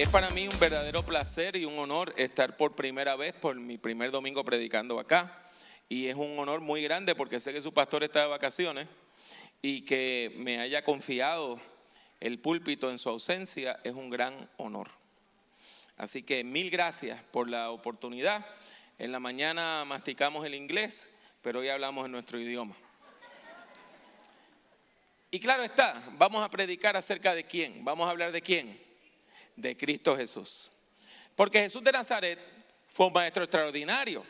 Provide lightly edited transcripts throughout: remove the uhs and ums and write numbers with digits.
Es para mí un verdadero placer y un honor estar por primera vez, por mi primer domingo predicando acá. Y es un honor muy grande porque sé que su pastor está de vacaciones y que me haya confiado el púlpito en su ausencia es un gran honor. Así que mil gracias por la oportunidad. En la mañana masticamos el inglés, pero hoy hablamos en nuestro idioma. Y claro está, vamos a predicar acerca de quién. Vamos a hablar de quién. De Cristo Jesús. Porque Jesús de Nazaret fue un maestro extraordinario.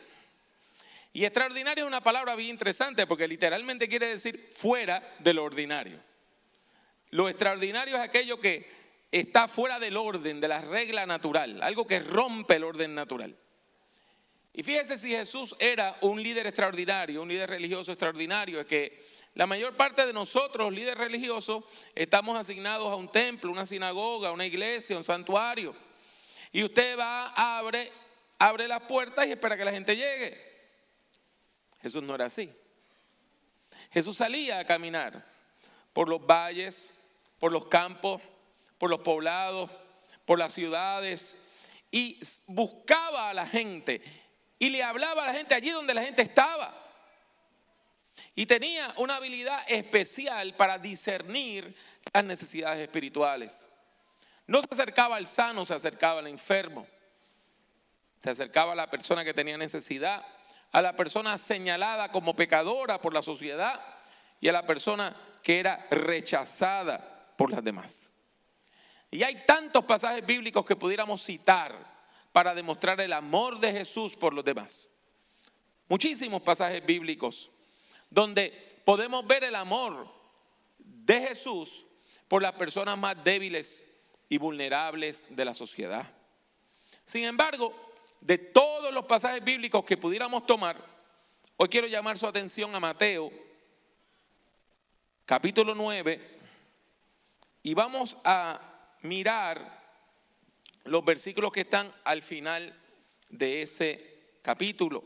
Y extraordinario es una palabra bien interesante porque literalmente quiere decir fuera de lo ordinario. Lo extraordinario es aquello que está fuera del orden, de la regla natural, algo que rompe el orden natural. Y fíjese, si Jesús era un líder extraordinario, un líder religioso extraordinario, es que la mayor parte de nosotros, líderes religiosos, estamos asignados a un templo, una sinagoga, una iglesia, un santuario. Y usted va, abre las puertas y espera que la gente llegue. Jesús no era así. Jesús salía a caminar por los valles, por los campos, por los poblados, por las ciudades, y buscaba a la gente y le hablaba a la gente allí donde la gente estaba. Y tenía una habilidad especial para discernir las necesidades espirituales. No se acercaba al sano, se acercaba al enfermo. Se acercaba a la persona que tenía necesidad, a la persona señalada como pecadora por la sociedad y a la persona que era rechazada por las demás. Y hay tantos pasajes bíblicos que pudiéramos citar para demostrar el amor de Jesús por los demás. Muchísimos pasajes bíblicos donde podemos ver el amor de Jesús por las personas más débiles y vulnerables de la sociedad. Sin embargo, de todos los pasajes bíblicos que pudiéramos tomar, hoy quiero llamar su atención a Mateo, capítulo 9, y vamos a mirar los versículos que están al final de ese capítulo.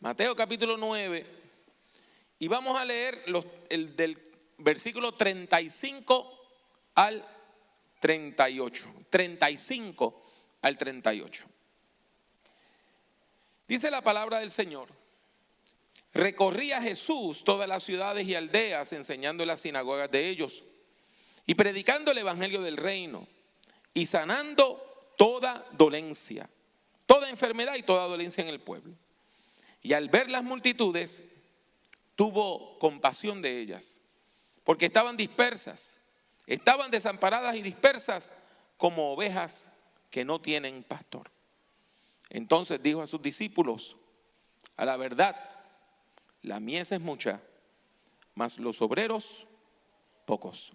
Mateo capítulo 9, y vamos a leer el del versículo 35 al 38. 35 al 38. Dice la palabra del Señor: recorría Jesús todas las ciudades y aldeas, enseñando en las sinagogas de ellos y predicando el evangelio del reino y sanando toda dolencia, toda enfermedad y toda dolencia en el pueblo. Y al ver las multitudes, tuvo compasión de ellas, porque estaban dispersas, estaban desamparadas y dispersas como ovejas que no tienen pastor. Entonces dijo a sus discípulos: a la verdad, la mies es mucha, mas los obreros pocos.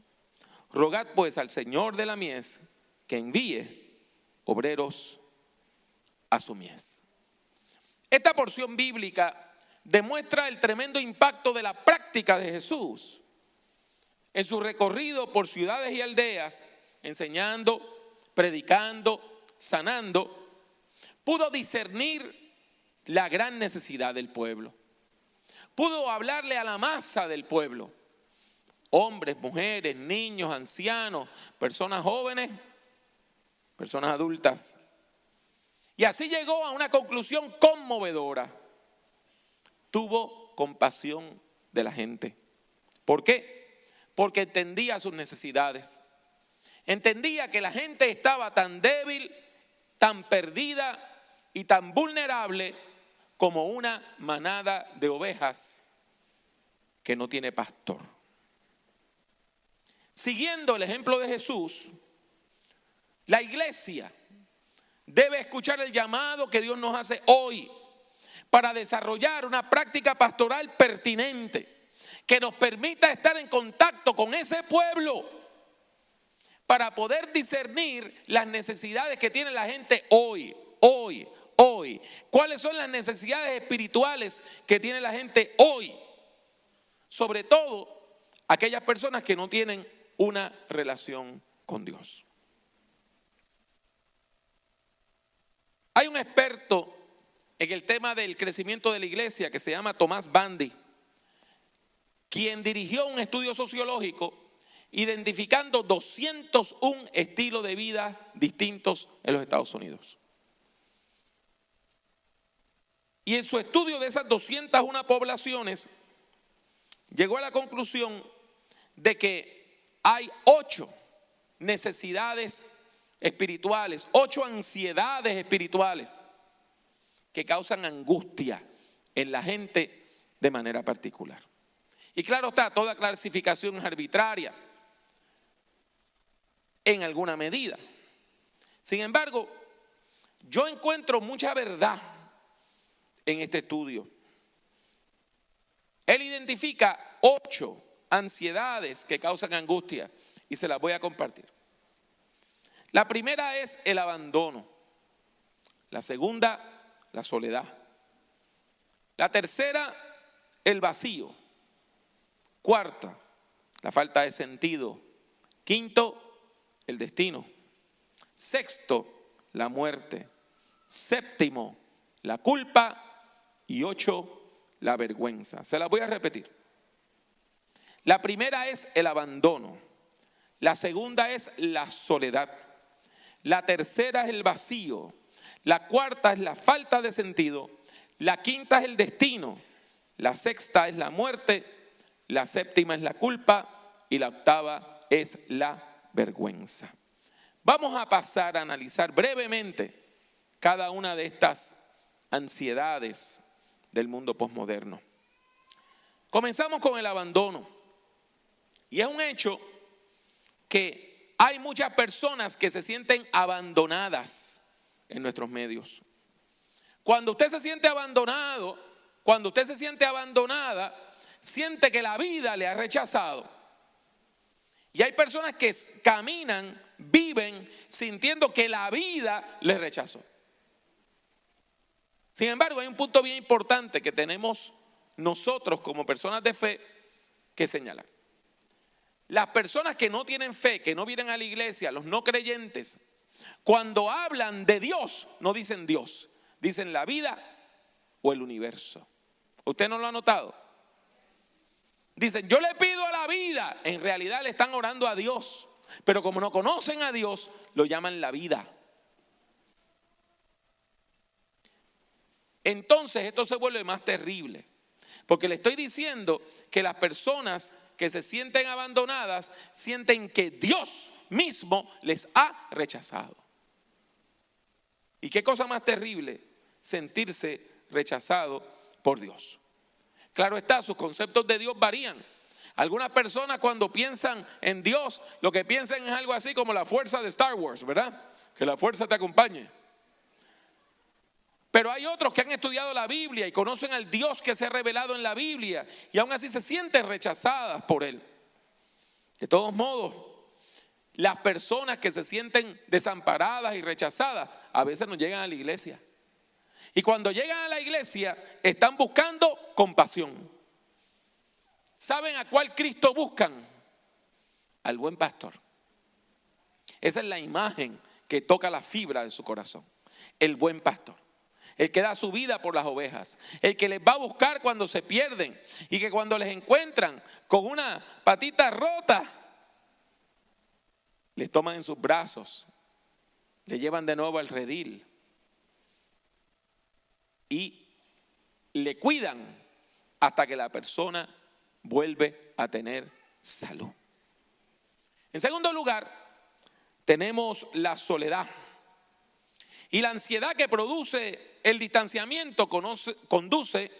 Rogad pues al Señor de la mies que envíe obreros a su mies. Esta porción bíblica demuestra el tremendo impacto de la práctica de Jesús en su recorrido por ciudades y aldeas, enseñando, predicando, sanando. Pudo discernir la gran necesidad del pueblo. Pudo hablarle a la masa del pueblo. Hombres, mujeres, niños, ancianos, personas jóvenes, personas adultas. Y así llegó a una conclusión conmovedora. Tuvo compasión de la gente. ¿Por qué? Porque entendía sus necesidades. Entendía que la gente estaba tan débil, tan perdida y tan vulnerable como una manada de ovejas que no tiene pastor. Siguiendo el ejemplo de Jesús, la iglesia debe escuchar el llamado que Dios nos hace hoy para desarrollar una práctica pastoral pertinente que nos permita estar en contacto con ese pueblo para poder discernir las necesidades que tiene la gente hoy. ¿Cuáles son las necesidades espirituales que tiene la gente hoy? Sobre todo aquellas personas que no tienen una relación con Dios. Hay un experto en el tema del crecimiento de la iglesia que se llama Thomas Bundy, quien dirigió un estudio sociológico identificando 201 estilos de vida distintos en los Estados Unidos. Y en su estudio de esas 201 poblaciones, llegó a la conclusión de que hay 8 necesidades espirituales, 8 ansiedades espirituales que causan angustia en la gente de manera particular. Y claro está, toda clasificación es arbitraria en alguna medida. Sin embargo, yo encuentro mucha verdad en este estudio. Él identifica 8 ansiedades que causan angustia y se las voy a compartir. La primera es el abandono. La segunda, la soledad. La tercera, el vacío. Cuarta, la falta de sentido. Quinto, el destino. Sexto, la muerte. Séptimo, la culpa. Y 8, la vergüenza. Se las voy a repetir. La primera es el abandono. La segunda es la soledad. La tercera es el vacío. La cuarta es la falta de sentido. La quinta es el destino. La sexta es la muerte. La séptima es la culpa. Y la octava es la vergüenza. Vamos a pasar a analizar brevemente cada una de estas ansiedades del mundo posmoderno. Comenzamos con el abandono. Y es un hecho que hay muchas personas que se sienten abandonadas en nuestros medios. Cuando usted se siente abandonado, cuando usted se siente abandonada, siente que la vida le ha rechazado. Y hay personas que caminan, viven sintiendo que la vida les rechazó. Sin embargo, hay un punto bien importante que tenemos nosotros como personas de fe que señalar. Las personas que no tienen fe, que no vienen a la iglesia, los no creyentes, cuando hablan de Dios, no dicen Dios, dicen la vida o el universo. ¿Usted no lo ha notado? Dicen, yo le pido a la vida, en realidad le están orando a Dios, pero como no conocen a Dios, lo llaman la vida. Entonces esto se vuelve más terrible, porque le estoy diciendo que las personas que se sienten abandonadas sienten que Dios mismo les ha rechazado. ¿Y qué cosa más terrible? Sentirse rechazado por Dios. Claro está, sus conceptos de Dios varían. Algunas personas cuando piensan en Dios, lo que piensan es algo así como la fuerza de Star Wars, ¿verdad? Que la fuerza te acompañe. Pero hay otros que han estudiado la Biblia y conocen al Dios que se ha revelado en la Biblia y aún así se sienten rechazadas por Él. De todos modos, las personas que se sienten desamparadas y rechazadas a veces no llegan a la iglesia. Y cuando llegan a la iglesia están buscando compasión. ¿Saben a cuál Cristo buscan? Al buen pastor. Esa es la imagen que toca la fibra de su corazón. El buen pastor. El que da su vida por las ovejas. El que les va a buscar cuando se pierden. Y que cuando les encuentran con una patita rota, les toman en sus brazos. Les llevan de nuevo al redil. Y le cuidan hasta que la persona vuelve a tener salud. En segundo lugar, tenemos la soledad. Y la ansiedad que produce el distanciamiento conduce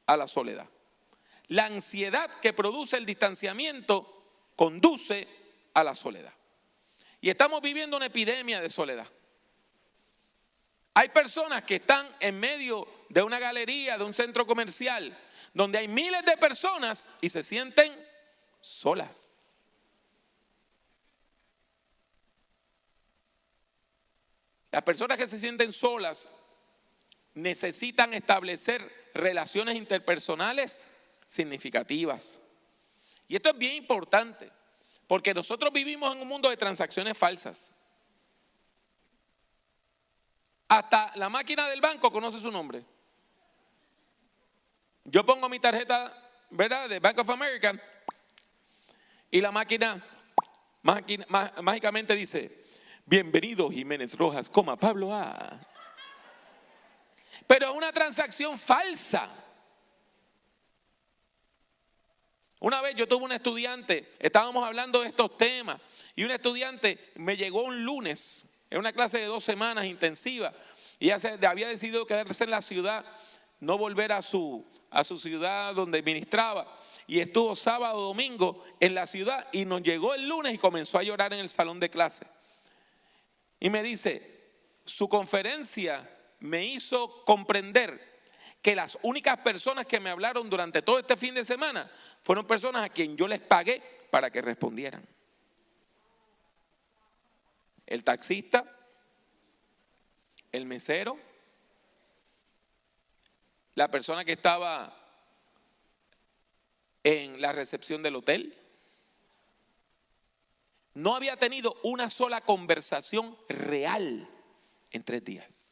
a la soledad. La ansiedad que produce el distanciamiento conduce a la soledad. Y estamos viviendo una epidemia de soledad. Hay personas que están en medio de una galería, de un centro comercial, donde hay miles de personas y se sienten solas. Las personas que se sienten solas necesitan establecer relaciones interpersonales significativas. Y esto es bien importante, porque nosotros vivimos en un mundo de transacciones falsas. Hasta la máquina del banco conoce su nombre. Yo pongo mi tarjeta, ¿verdad?, de Bank of America, Y la mágicamente dice, bienvenido Jiménez Rojas, coma Pablo A. Pero es una transacción falsa. Una vez yo tuve un estudiante, estábamos hablando de estos temas, y un estudiante me llegó un lunes, en una clase de 2 semanas intensiva, y había decidido quedarse en la ciudad, no volver a su ciudad donde ministraba, y estuvo sábado, domingo en la ciudad, y nos llegó el lunes y comenzó a llorar en el salón de clase. Y me dice, su conferencia me hizo comprender que las únicas personas que me hablaron durante todo este fin de semana fueron personas a quien yo les pagué para que respondieran. El taxista, el mesero, la persona que estaba en la recepción del hotel. No había tenido una sola conversación real en 3 días.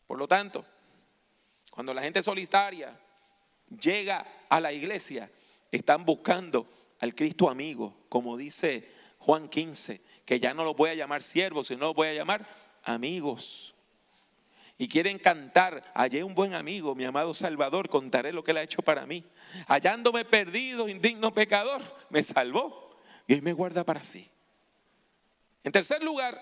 Por lo tanto, cuando la gente solitaria llega a la iglesia, están buscando al Cristo amigo, como dice Juan 15, que ya no los voy a llamar siervos, sino los voy a llamar amigos. Y quieren cantar, hallé un buen amigo, mi amado Salvador, contaré lo que él ha hecho para mí. Hallándome perdido, indigno pecador, me salvó y él me guarda para sí. En tercer lugar,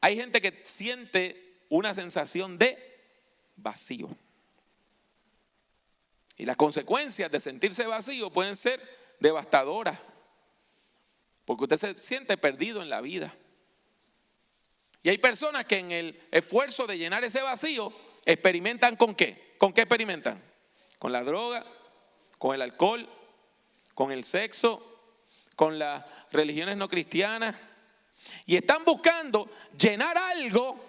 hay gente que siente una sensación de vacío. Y las consecuencias de sentirse vacío pueden ser devastadoras, porque usted se siente perdido en la vida. Y hay personas que en el esfuerzo de llenar ese vacío experimentan ¿con qué? ¿Con qué experimentan? Con la droga, con el alcohol, con el sexo, con las religiones no cristianas. Y están buscando llenar algo.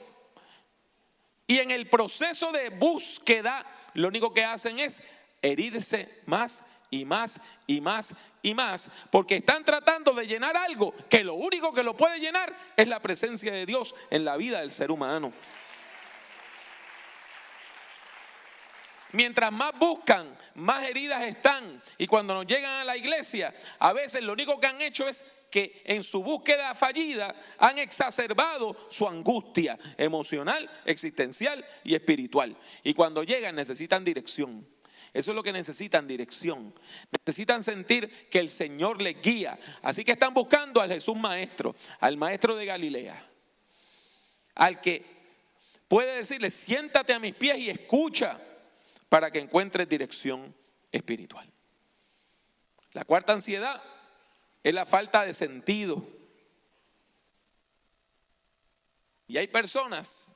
Y en el proceso de búsqueda, lo único que hacen es herirse más y más y más y más, porque están tratando de llenar algo que lo único que lo puede llenar es la presencia de Dios en la vida del ser humano. Mientras más buscan, más heridas están. Y cuando nos llegan a la iglesia, a veces lo único que han hecho es que en su búsqueda fallida han exacerbado su angustia emocional, existencial y espiritual. Y cuando llegan necesitan dirección. Eso es lo que necesitan, dirección. Necesitan sentir que el Señor les guía. Así que están buscando al Jesús maestro, al maestro de Galilea, al que puede decirle, siéntate a mis pies y escucha, para que encuentres dirección espiritual. La cuarta ansiedad es la falta de sentido. Y hay personas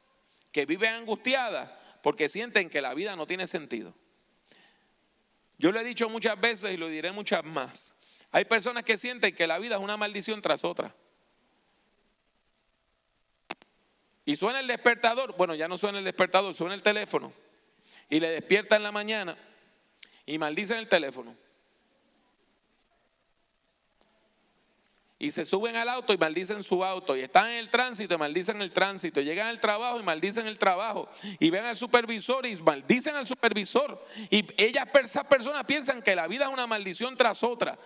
que viven angustiadas porque sienten que la vida no tiene sentido. Yo lo he dicho muchas veces y lo diré muchas más. Hay personas que sienten que la vida es una maldición tras otra. Y suena el despertador, bueno, ya no suena el despertador, suena el teléfono. Y le despierta en la mañana y maldicen el teléfono. Y se suben al auto y maldicen su auto. Y están en el tránsito y maldicen el tránsito. Llegan al trabajo y maldicen el trabajo. Y ven al supervisor y maldicen al supervisor. Y esas personas piensan que la vida es una maldición tras otra.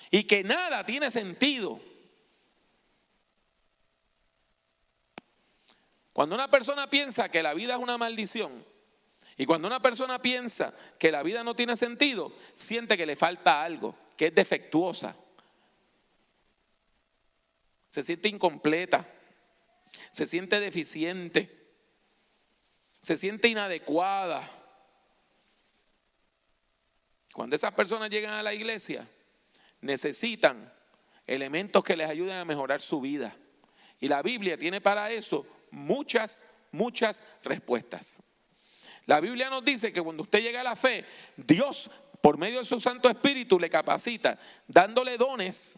Y que nada tiene sentido. Cuando una persona piensa que la vida es una maldición, y cuando una persona piensa que la vida no tiene sentido, siente que le falta algo, que es defectuosa. Se siente incompleta, se siente deficiente, se siente inadecuada. Cuando esas personas llegan a la iglesia, necesitan elementos que les ayuden a mejorar su vida. Y la Biblia tiene para eso muchas respuestas. La Biblia nos dice que cuando usted llega a la fe, Dios, por medio de su Santo Espíritu, le capacita, dándole dones,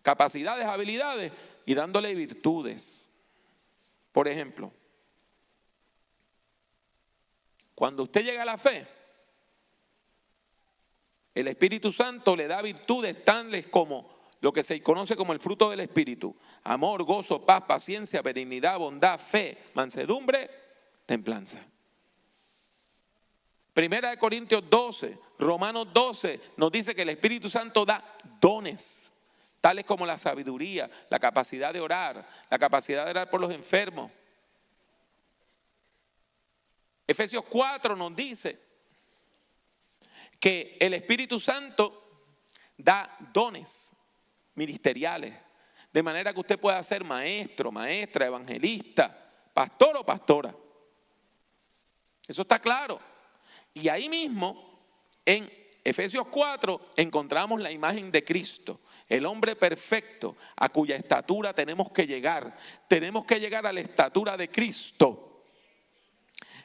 capacidades, habilidades y dándole virtudes. Por ejemplo, cuando usted llega a la fe, el Espíritu Santo le da virtudes tales como lo que se conoce como el fruto del Espíritu: amor, gozo, paz, paciencia, benignidad, bondad, fe, mansedumbre, templanza. Primera de Corintios 12, Romanos 12 nos dice que el Espíritu Santo da dones, tales como la sabiduría, la capacidad de orar por los enfermos. Efesios 4 nos dice que el Espíritu Santo da dones ministeriales, de manera que usted pueda ser maestro, maestra, evangelista, pastor o pastora. Eso está claro. Y ahí mismo, en Efesios 4, encontramos la imagen de Cristo, el hombre perfecto, a cuya estatura tenemos que llegar. Tenemos que llegar a la estatura de Cristo.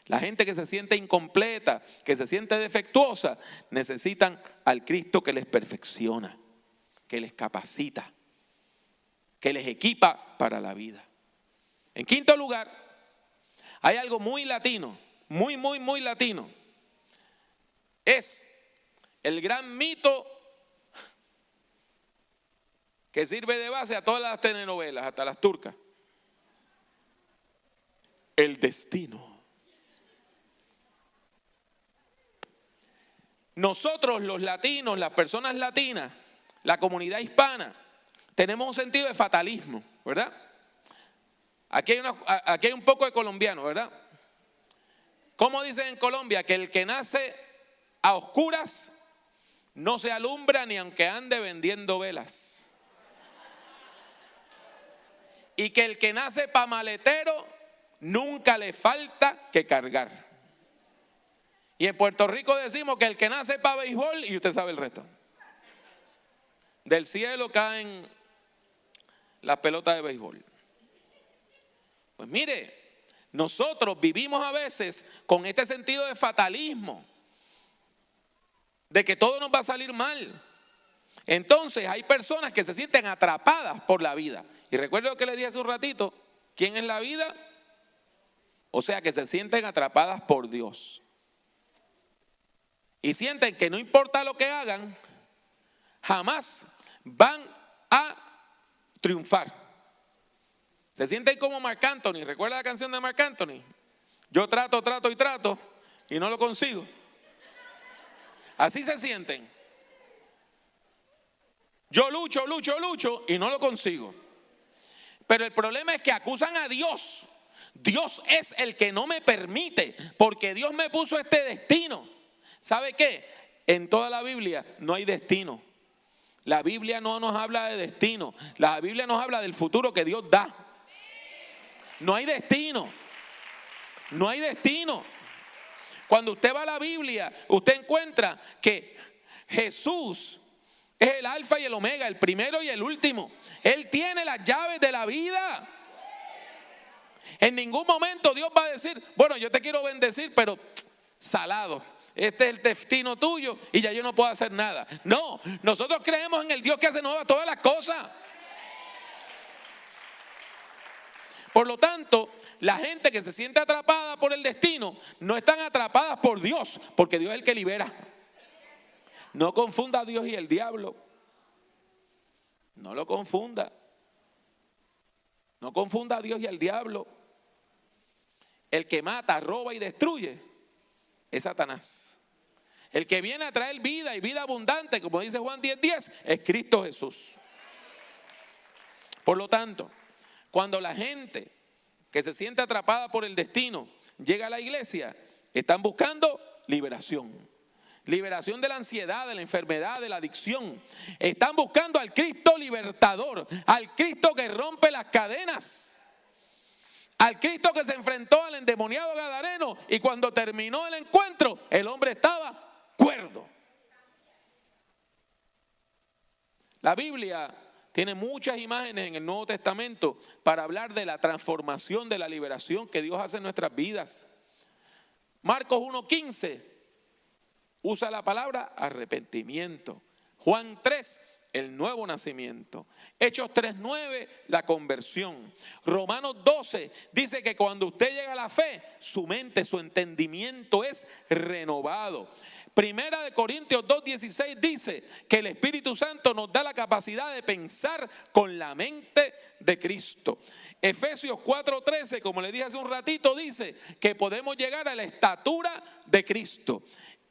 La gente que se siente incompleta, que se siente defectuosa, necesitan al Cristo que les perfecciona, que les capacita, que les equipa para la vida. En quinto lugar, hay algo muy latino, muy latino. Es el gran mito que sirve de base a todas las telenovelas, hasta las turcas. El destino. Nosotros los latinos, las personas latinas, la comunidad hispana, tenemos un sentido de fatalismo, ¿verdad? Aquí hay un poco de colombiano, ¿verdad? ¿Cómo dicen en Colombia? Que el que nace a oscuras no se alumbra ni aunque ande vendiendo velas. Y que el que nace pa' maletero nunca le falta que cargar. Y en Puerto Rico decimos que el que nace pa' béisbol, y usted sabe el resto. Del cielo caen las pelotas de béisbol. Pues mire, nosotros vivimos a veces con este sentido de fatalismo, de que todo nos va a salir mal. Entonces hay personas que se sienten atrapadas por la vida. Y recuerdo lo que le dije hace un ratito, ¿quién es la vida? O sea, que se sienten atrapadas por Dios. Y sienten que no importa lo que hagan, jamás van a triunfar. Se sienten como Marc Anthony. ¿Recuerda la canción de Marc Anthony? Yo trato y no lo consigo. Así se sienten. Yo lucho y no lo consigo. Pero el problema es que acusan a Dios. Dios es el que no me permite, porque Dios me puso este destino. ¿Sabe qué? En toda la Biblia no hay destino. La Biblia no nos habla de destino. La Biblia nos habla del futuro que Dios da. No hay destino. No hay destino. Cuando usted va a la Biblia, usted encuentra que Jesús es el alfa y el omega, el primero y el último. Él tiene las llaves de la vida. En ningún momento Dios va a decir, bueno, yo te quiero bendecir, pero salado. Este es el destino tuyo y ya yo no puedo hacer nada. No, nosotros creemos en el Dios que hace nuevas todas las cosas. Por lo tanto, la gente que se siente atrapada por el destino no están atrapadas por Dios, porque Dios es el que libera. No confunda a Dios y el diablo. No lo confunda. No confunda a Dios y al diablo. El que mata, roba y destruye es Satanás. El que viene a traer vida y vida abundante, como dice Juan 10:10, es Cristo Jesús. Por lo tanto, cuando la gente que se siente atrapada por el destino llega a la iglesia, están buscando liberación. Liberación de la ansiedad, de la enfermedad, de la adicción. Están buscando al Cristo libertador, al Cristo que rompe las cadenas, al Cristo que se enfrentó al endemoniado gadareno y cuando terminó el encuentro, el hombre estaba cuerdo. La Biblia tiene muchas imágenes en el Nuevo Testamento para hablar de la transformación, de la liberación que Dios hace en nuestras vidas. Marcos 1:15 usa la palabra arrepentimiento. Juan 3, el nuevo nacimiento. Hechos 3:9, la conversión. Romanos 12 dice que cuando usted llega a la fe, su mente, su entendimiento es renovado. Primera de Corintios 2:16 dice que el Espíritu Santo nos da la capacidad de pensar con la mente de Cristo. Efesios 4:13, como le dije hace un ratito, dice que podemos llegar a la estatura de Cristo.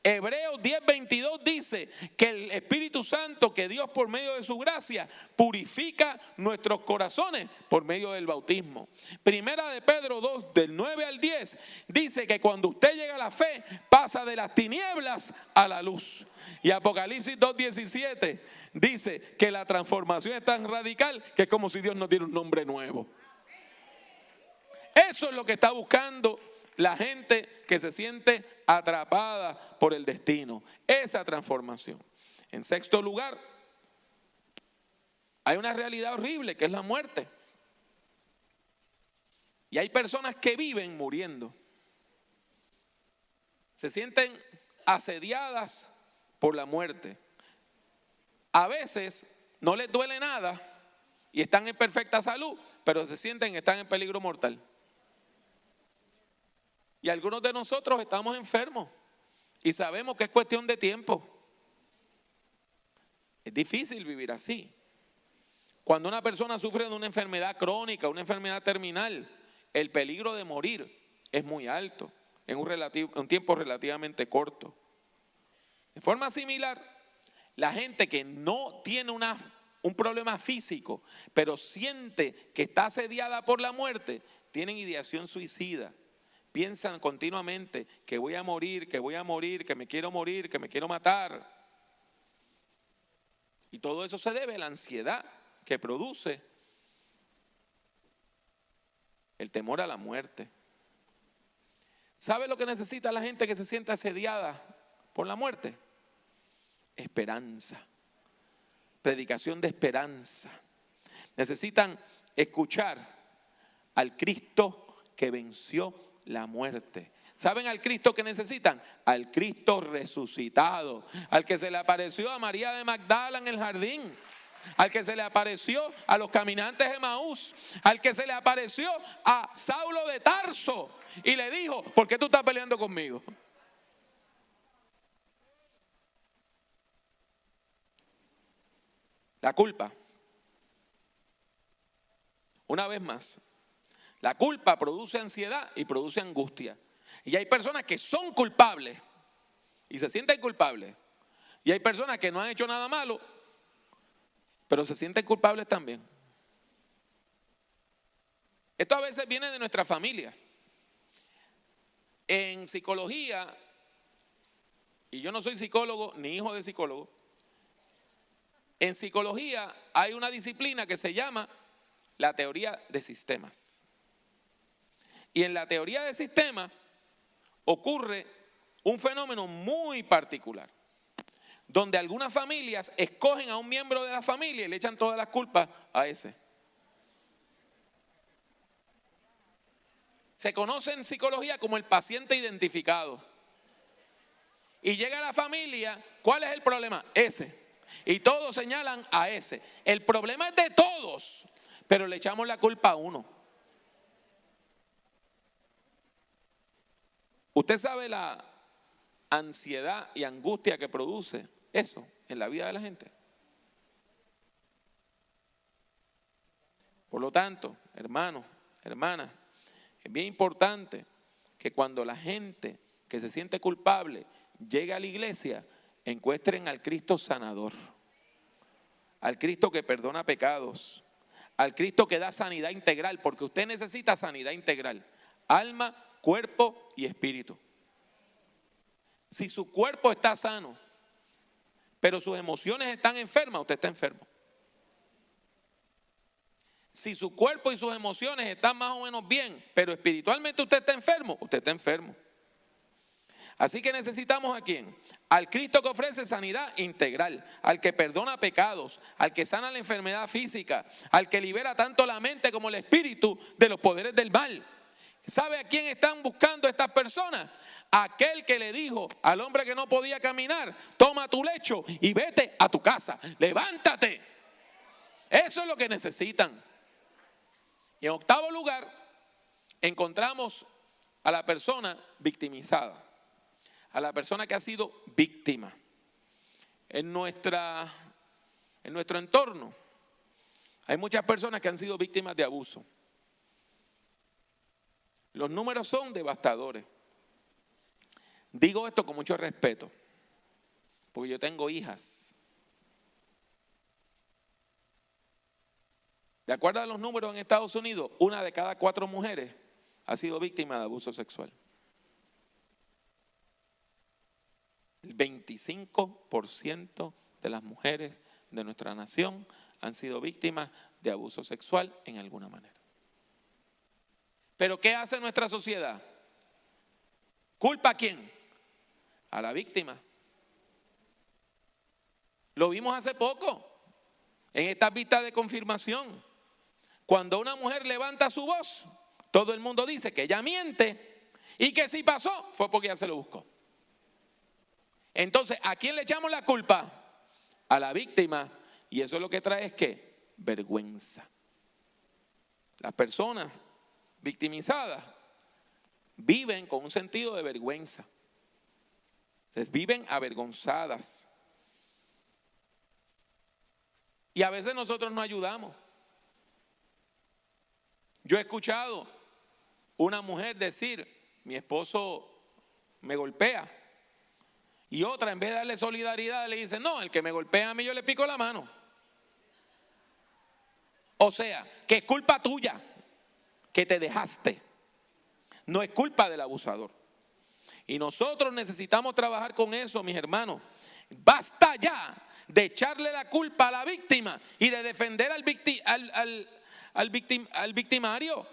Hebreos 10:22 dice que el Espíritu Santo, que Dios por medio de su gracia purifica nuestros corazones por medio del bautismo. Primera de Pedro 2, del 9 al 10, dice que cuando usted llega a la fe, pasa de las tinieblas a la luz. Y Apocalipsis 2:17 dice que la transformación es tan radical que es como si Dios nos diera un nombre nuevo. Eso es lo que está buscando la gente que se siente atrapada por el destino, esa transformación. En sexto lugar, hay una realidad horrible que es la muerte. Y hay personas que viven muriendo. Se sienten asediadas por la muerte. A veces no les duele nada y están en perfecta salud, pero se sienten que están en peligro mortal. Y algunos de nosotros estamos enfermos y sabemos que es cuestión de tiempo. Es difícil vivir así. Cuando una persona sufre de una enfermedad crónica, una enfermedad terminal, el peligro de morir es muy alto en un tiempo relativamente corto. De forma similar, la gente que no tiene un problema físico, pero siente que está asediada por la muerte, tienen ideación suicida. Piensan continuamente que voy a morir, que voy a morir, que me quiero morir, que me quiero matar. Y todo eso se debe a la ansiedad que produce el temor a la muerte. ¿Sabe lo que necesita la gente que se siente asediada por la muerte? Esperanza. Predicación de esperanza. Necesitan escuchar al Cristo que venció la muerte. ¿Saben al Cristo que necesitan? Al Cristo resucitado, al que se le apareció a María de Magdala en el jardín, al que se le apareció a los caminantes de Emaús, al que se le apareció a Saulo de Tarso y le dijo: ¿por qué tú estás peleando conmigo? La culpa. Una vez más, la culpa produce ansiedad y produce angustia. Y hay personas que son culpables y se sienten culpables. Y hay personas que no han hecho nada malo, pero se sienten culpables también. Esto a veces viene de nuestra familia. En psicología, y yo no soy psicólogo ni hijo de psicólogo, en psicología hay una disciplina que se llama la teoría de sistemas. Y en la teoría de sistemas ocurre un fenómeno muy particular, donde algunas familias escogen a un miembro de la familia y le echan todas las culpas a ese. Se conoce en psicología como el paciente identificado. Y llega a la familia, ¿cuál es el problema? Ese. Y todos señalan a ese. El problema es de todos, pero le echamos la culpa a uno. ¿Usted sabe la ansiedad y angustia que produce eso en la vida de la gente? Por lo tanto, hermanos, hermanas, es bien importante que cuando la gente que se siente culpable llegue a la iglesia, encuentren al Cristo sanador, al Cristo que perdona pecados, al Cristo que da sanidad integral, porque usted necesita sanidad integral, alma, cuerpo y espíritu. Si su cuerpo está sano, pero sus emociones están enfermas, usted está enfermo. Si su cuerpo y sus emociones están más o menos bien, pero espiritualmente usted está enfermo, usted está enfermo. Así que necesitamos ¿a quién? Al Cristo que ofrece sanidad integral, al que perdona pecados, al que sana la enfermedad física, al que libera tanto la mente como el espíritu de los poderes del mal. ¿Sabe a quién están buscando estas personas? Aquel que le dijo al hombre que no podía caminar: toma tu lecho y vete a tu casa, levántate. Eso es lo que necesitan. Y en octavo lugar, encontramos a la persona victimizada, a la persona que ha sido víctima. En nuestro entorno hay muchas personas que han sido víctimas de abuso. Los números son devastadores. Digo esto con mucho respeto, porque yo tengo hijas. De acuerdo a los números en Estados Unidos, 1 de cada 4 mujeres ha sido víctima de abuso sexual. El 25% de las mujeres de nuestra nación han sido víctimas de abuso sexual en alguna manera. Pero ¿qué hace nuestra sociedad? ¿Culpa a quién? A la víctima. Lo vimos hace poco en estas vistas de confirmación. Cuando una mujer levanta su voz, todo el mundo dice que ella miente y que si pasó fue porque ella se lo buscó. Entonces, ¿a quién le echamos la culpa? A la víctima. Y eso es lo que trae es ¿qué? Vergüenza. Las personas victimizadas viven con un sentido de vergüenza. Se viven avergonzadas. Y a veces nosotros no ayudamos. Yo he escuchado una mujer decir, mi esposo me golpea. Y otra, en vez de darle solidaridad, le dice, no, el que me golpea a mí yo le pico la mano. O sea, que es culpa tuya que te dejaste. No es culpa del abusador. Y nosotros necesitamos trabajar con eso, mis hermanos. Basta ya de echarle la culpa a la víctima y de defender al victimario.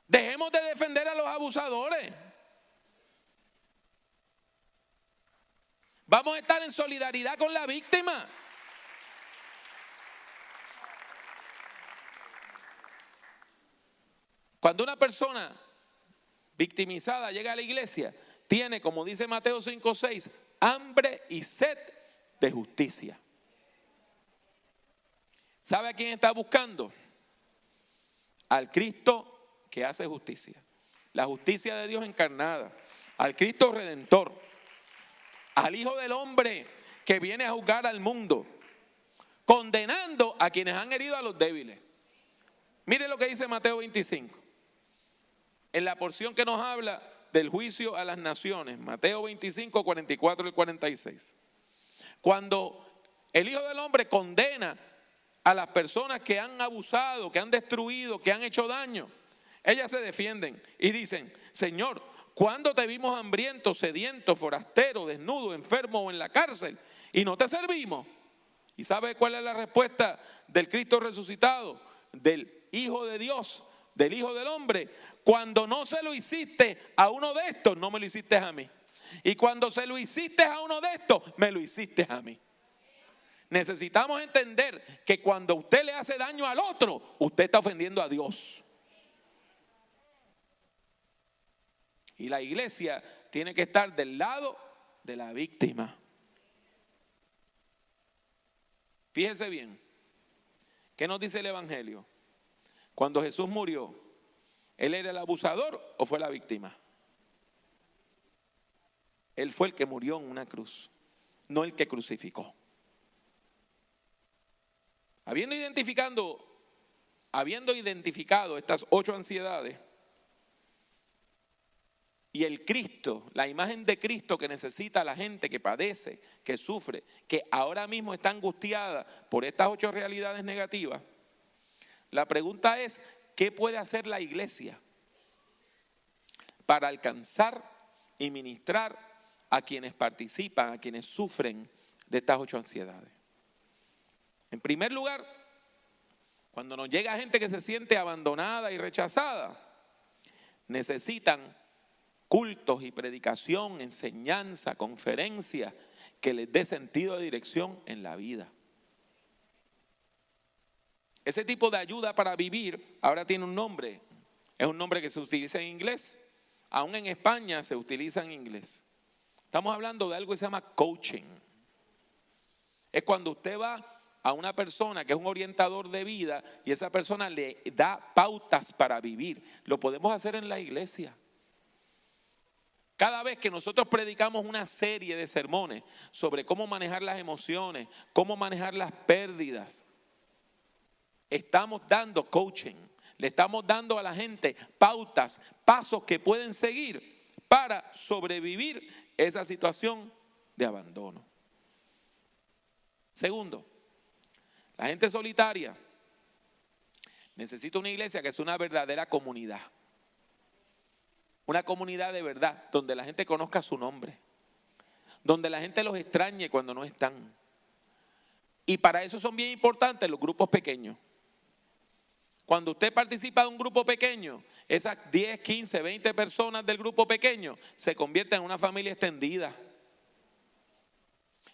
Dejemos de defender a los abusadores. Vamos a estar en solidaridad con la víctima. Cuando una persona victimizada llega a la iglesia, tiene, como dice Mateo 5:6, hambre y sed de justicia. ¿Sabe a quién está buscando? Al Cristo que hace justicia. La justicia de Dios encarnada. Al Cristo Redentor. Al Hijo del Hombre que viene a juzgar al mundo. Condenando a quienes han herido a los débiles. Mire lo que dice Mateo 25. En la porción que nos habla del juicio a las naciones. Mateo 25, 44 y 46. Cuando el Hijo del Hombre condena a las personas que han abusado, que han destruido, que han hecho daño, ellas se defienden y dicen, Señor, ¿cuándo te vimos hambriento, sediento, forastero, desnudo, enfermo o en la cárcel y no te servimos? ¿Y sabe cuál es la respuesta del Cristo resucitado, del Hijo de Dios, del Hijo del Hombre? Cuando no se lo hiciste a uno de estos, no me lo hiciste a mí. Y cuando se lo hiciste a uno de estos, me lo hiciste a mí. Necesitamos entender que cuando usted le hace daño al otro, usted está ofendiendo a Dios. Y la iglesia tiene que estar del lado de la víctima. Fíjese bien, ¿qué nos dice el Evangelio? Cuando Jesús murió, ¿Él era el abusador o fue la víctima? Él fue el que murió en una cruz, no el que crucificó. Habiendo identificado estas 8 ansiedades y el Cristo, la imagen de Cristo que necesita la gente que padece, que sufre, que ahora mismo está angustiada por estas 8 realidades negativas, la pregunta es, ¿qué puede hacer la iglesia para alcanzar y ministrar a quienes participan, a quienes sufren de estas 8 ansiedades? En primer lugar, cuando nos llega gente que se siente abandonada y rechazada, necesitan cultos y predicación, enseñanza, conferencias que les dé sentido de dirección en la vida. Ese tipo de ayuda para vivir ahora tiene un nombre. Es un nombre que se utiliza en inglés. Aún en España se utiliza en inglés. Estamos hablando de algo que se llama coaching. Es cuando usted va a una persona que es un orientador de vida y esa persona le da pautas para vivir. Lo podemos hacer en la iglesia. Cada vez que nosotros predicamos una serie de sermones sobre cómo manejar las emociones, cómo manejar las pérdidas, estamos dando coaching. Le estamos dando a la gente pautas, pasos que pueden seguir para sobrevivir esa situación de abandono. Segundo, la gente solitaria necesita una iglesia que sea una verdadera comunidad. Una comunidad de verdad, donde la gente conozca su nombre. Donde la gente los extrañe cuando no están. Y para eso son bien importantes los grupos pequeños. Cuando usted participa de un grupo pequeño, esas 10, 15, 20 personas del grupo pequeño se convierten en una familia extendida.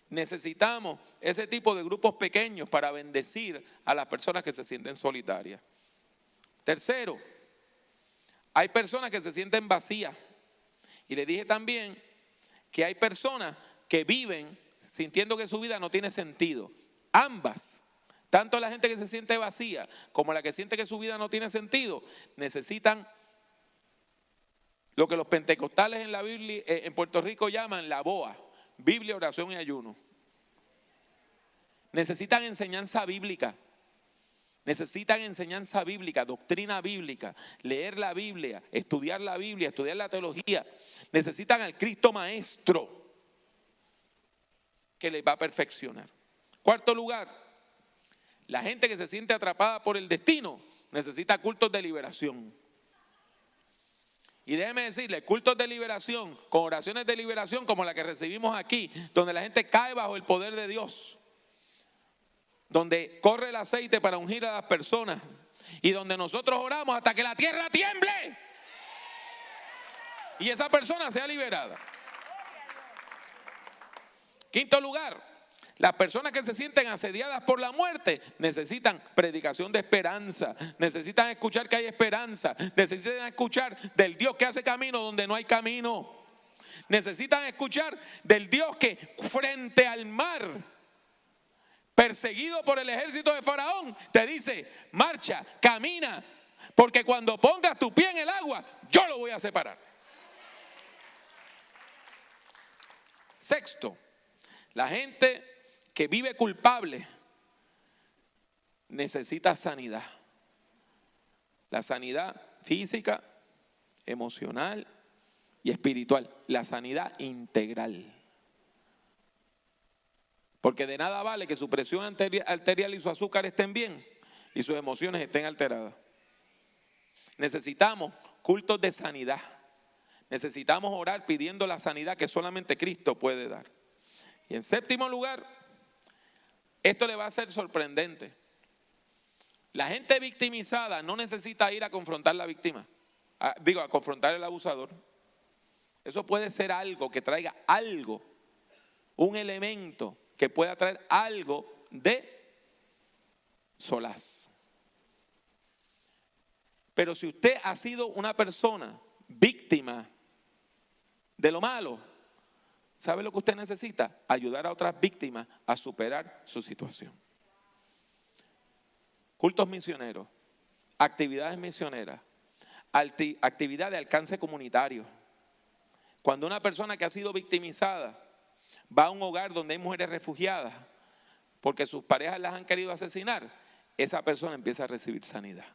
Necesitamos ese tipo de grupos pequeños para bendecir a las personas que se sienten solitarias. Tercero, hay personas que se sienten vacías. Y le dije también que hay personas que viven sintiendo que su vida no tiene sentido. Ambas, tanto la gente que se siente vacía como la que siente que su vida no tiene sentido, necesitan lo que los pentecostales en la Biblia, en Puerto Rico llaman la BOA, Biblia, oración y ayuno. Necesitan enseñanza bíblica. Necesitan enseñanza bíblica, doctrina bíblica, leer la Biblia, estudiar la teología. Necesitan al Cristo Maestro que les va a perfeccionar. Cuarto lugar, la gente que se siente atrapada por el destino necesita cultos de liberación. Y déjeme decirle, cultos de liberación, con oraciones de liberación como la que recibimos aquí, donde la gente cae bajo el poder de Dios. Donde corre el aceite para ungir a las personas y donde nosotros oramos hasta que la tierra tiemble y esa persona sea liberada. Quinto lugar, las personas que se sienten asediadas por la muerte necesitan predicación de esperanza, necesitan escuchar que hay esperanza, necesitan escuchar del Dios que hace camino donde no hay camino, necesitan escuchar del Dios que frente al mar, perseguido por el ejército de Faraón, te dice, marcha, camina, porque cuando pongas tu pie en el agua, yo lo voy a separar. Sexto, la gente que vive culpable necesita sanidad. La sanidad física, emocional y espiritual. La sanidad integral. Porque de nada vale que su presión arterial y su azúcar estén bien y sus emociones estén alteradas. Necesitamos cultos de sanidad. Necesitamos orar pidiendo la sanidad que solamente Cristo puede dar. Y en séptimo lugar, esto le va a ser sorprendente. La gente victimizada no necesita ir a confrontar la víctima. A confrontar al abusador. Eso puede ser algo que traiga algo, un elemento que pueda traer algo de solaz. Pero si usted ha sido una persona víctima de lo malo, ¿sabe lo que usted necesita? Ayudar a otras víctimas a superar su situación. Cultos misioneros, actividades misioneras, actividad de alcance comunitario. Cuando una persona que ha sido victimizada va a un hogar donde hay mujeres refugiadas porque sus parejas las han querido asesinar, esa persona empieza a recibir sanidad.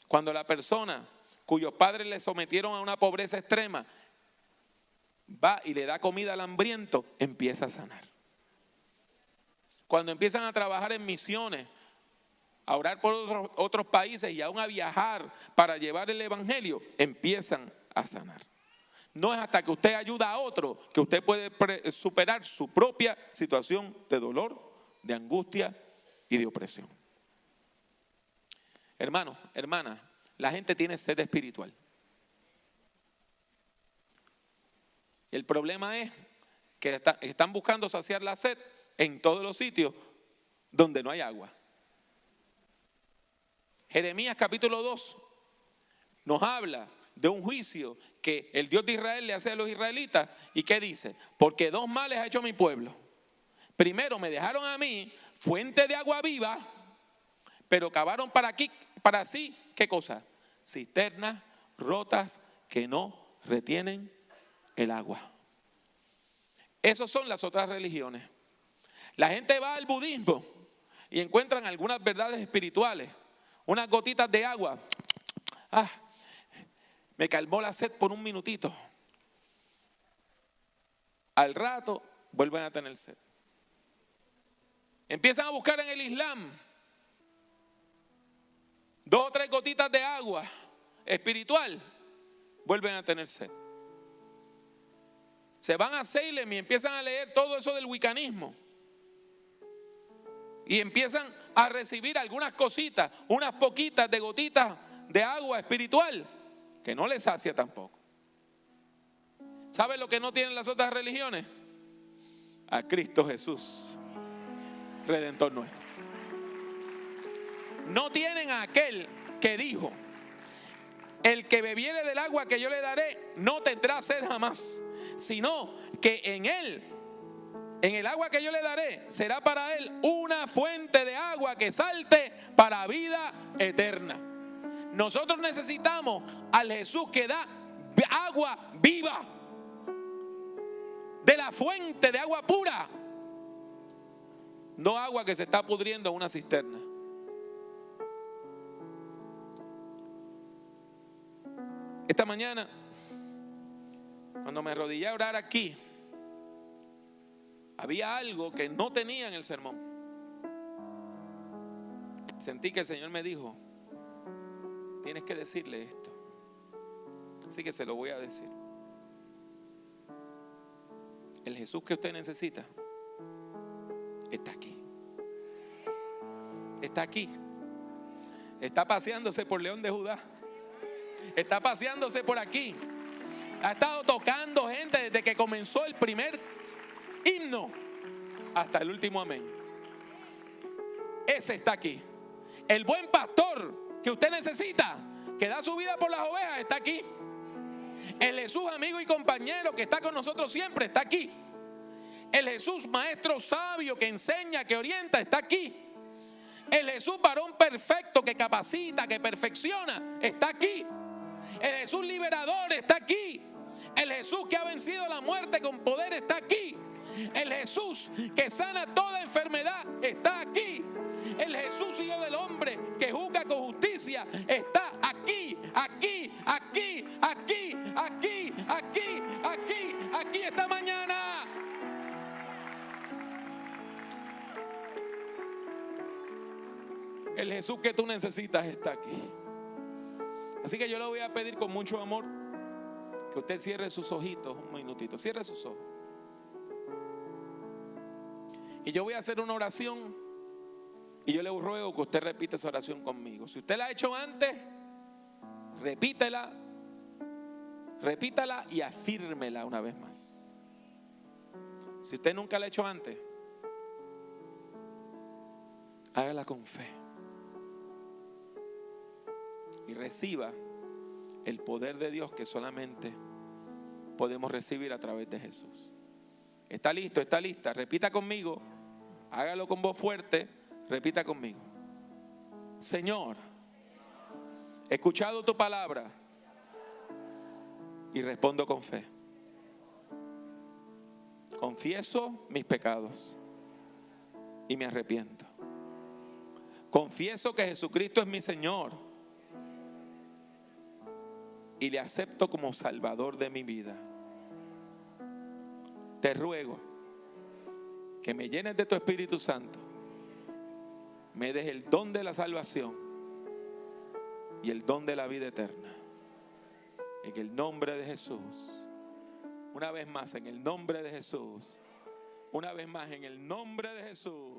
Cuando la persona cuyos padres le sometieron a una pobreza extrema va y le da comida al hambriento, empieza a sanar. Cuando empiezan a trabajar en misiones, a orar por otros países y aún a viajar para llevar el evangelio, empiezan a sanar. No es hasta que usted ayuda a otro que usted puede superar su propia situación de dolor, de angustia y de opresión. Hermanos, hermanas, la gente tiene sed espiritual. El problema es que están buscando saciar la sed en todos los sitios donde no hay agua. Jeremías capítulo 2 nos habla de un juicio que el Dios de Israel le hace a los israelitas. ¿Y qué dice? Porque dos males ha hecho mi pueblo. Primero me dejaron a mí fuente de agua viva, pero cavaron para sí, ¿qué cosa? Cisternas rotas que no retienen el agua. Esas son las otras religiones. La gente va al budismo y encuentran algunas verdades espirituales. unas gotitas de agua. Me calmó la sed por un minutito. Al rato vuelven a tener sed. Empiezan a buscar en el Islam 2 o 3 gotitas de agua espiritual, vuelven a tener sed. Se van a Salem y empiezan a leer todo eso del wiccanismo. Y empiezan a recibir algunas cositas, unas poquitas de gotitas de agua espiritual, que no les sacia tampoco. ¿Saben lo que no tienen las otras religiones? A Cristo Jesús, Redentor nuestro. No tienen a aquel que dijo: el que bebiere del agua que yo le daré no tendrá sed jamás, sino que en él, en el agua que yo le daré, será para él una fuente de agua que salte para vida eterna. Nosotros necesitamos al Jesús que da agua viva, de la fuente de agua pura, no agua que se está pudriendo en una cisterna. Esta mañana, cuando me arrodillé a orar aquí, había algo que no tenía en el sermón. Sentí que el Señor me dijo: tienes que decirle esto. Así que se lo voy a decir. El Jesús que usted necesita está aquí. Está aquí. Está paseándose por León de Judá. Está paseándose por aquí. Ha estado tocando gente desde que comenzó el primer himno hasta el último amén. Ese está aquí. El buen pastor que usted necesita, que da su vida por las ovejas, está aquí. El Jesús amigo y compañero que está con nosotros siempre está aquí. El Jesús maestro sabio que enseña, que orienta, está aquí. El Jesús varón perfecto que capacita, que perfecciona, está aquí. El Jesús liberador está aquí. El Jesús que ha vencido la muerte con poder está aquí. El Jesús que sana toda enfermedad está aquí. El Jesús hijo del hombre que juzga con justicia está aquí, aquí, aquí, aquí, aquí, aquí, aquí, aquí esta mañana. El Jesús que tú necesitas está aquí. Así que yo le voy a pedir con mucho amor que usted cierre sus ojitos un minutito. Cierre sus ojos. Y yo voy a hacer una oración. Y yo le ruego que usted repita esa oración conmigo. Si usted la ha hecho antes, repítela y afírmela una vez más. Si usted nunca la ha hecho antes, hágala con fe. Y reciba el poder de Dios que solamente podemos recibir a través de Jesús. ¿Está listo? ¿Está lista? Repita conmigo. Hágalo con voz fuerte. Repita conmigo. Señor, he escuchado tu palabra y respondo con fe. Confieso mis pecados y me arrepiento. Confieso que Jesucristo es mi Señor y le acepto como Salvador de mi vida. Te ruego que me llenes de tu Espíritu Santo, me des el don de la salvación y el don de la vida eterna. En el nombre de Jesús. Una vez más, en el nombre de Jesús. Una vez más, en el nombre de Jesús.